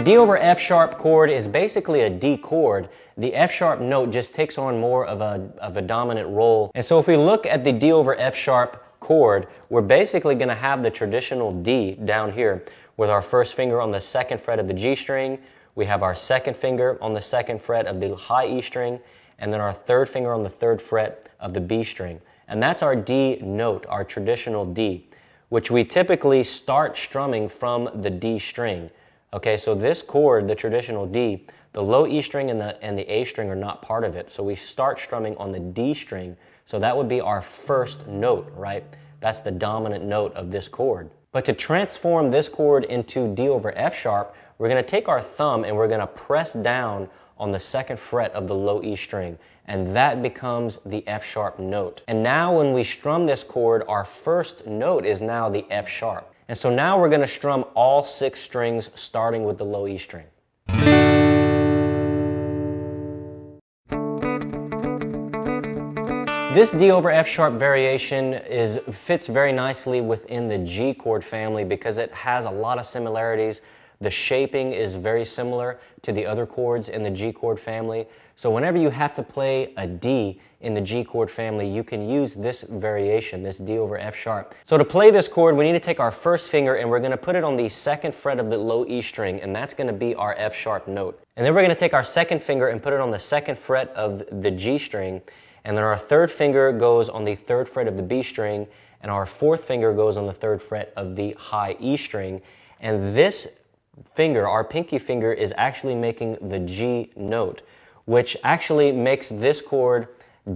D over F sharp chord is basically a D chord. The F sharp note just takes on more of a dominant role. And so if we look at the D over F sharp chord, we're basically going to have the traditional D down here with our first finger on the second fret of the G string. We have our second finger on the second fret of the high E string, and then our third finger on the third fret of the B string. And that's our D note, our traditional D, which we typically start strumming from the D string. Okay, so this chord, the traditional D, the low E string and the A string are not part of it. So we start strumming on the D string. So that would be our first note, right? That's the dominant note of this chord. But to transform this chord into D over F sharp, we're going to take our thumb and we're going to press down on the second fret of the low E string. And that becomes the F sharp note. And now when we strum this chord, our first note is now the F sharp. And so now we're going to strum all 6 strings starting with the low E string. This D over F sharp variation fits very nicely within the G chord family because it has a lot of similarities. The shaping is very similar to the other chords in the G chord family. So whenever you have to play a D in the G chord family, you can use this variation, this D over F sharp. So to play this chord, we need to take our first finger and we're going to put it on the second fret of the low E string, and that's going to be our F sharp note. And then we're going to take our second finger and put it on the second fret of the G string, and then our third finger goes on the third fret of the B string, and our fourth finger goes on the third fret of the high E string. And this finger, our pinky finger, is actually making the G note, which actually makes this chord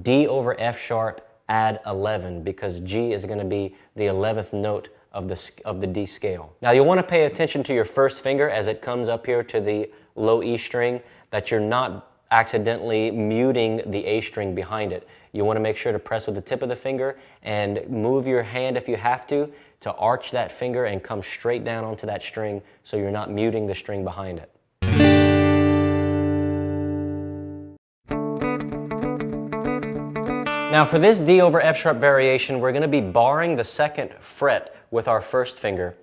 D over F sharp add 11, because G is going to be the 11th note of the D scale. Now you'll want to pay attention to your first finger as it comes up here to the low E string, that you're not accidentally muting the A string behind it. You want to make sure to press with the tip of the finger and move your hand if you have to arch that finger and come straight down onto that string so you're not muting the string behind it. Now for this D over F sharp variation, we're going to be barring the second fret with our first finger,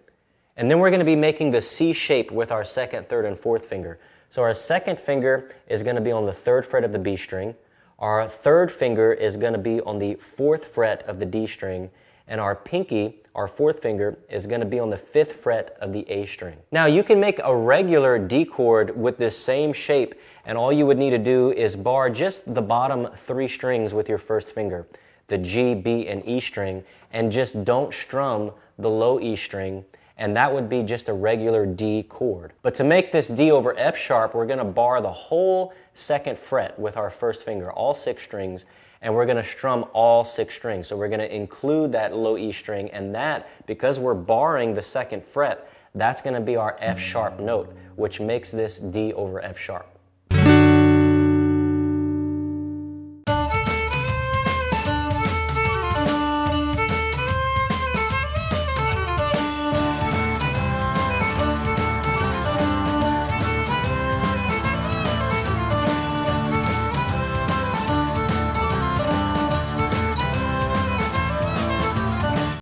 and then we're going to be making the C shape with our second, third, and fourth finger. So our second finger is going to be on the third fret of the B string, our third finger is going to be on the fourth fret of the D string, and our pinky, our fourth finger, is going to be on the fifth fret of the A string. Now you can make a regular D chord with this same shape, and all you would need to do is bar just the bottom 3 strings with your first finger, the G, B, and E string, and just don't strum the low E string, and that would be just a regular D chord. But to make this D over F sharp, we're going to bar the whole second fret with our first finger, all 6 strings, and we're going to strum all 6 strings. So we're going to include that low E string, and that, because we're barring the second fret, that's going to be our F sharp note, which makes this D over F sharp.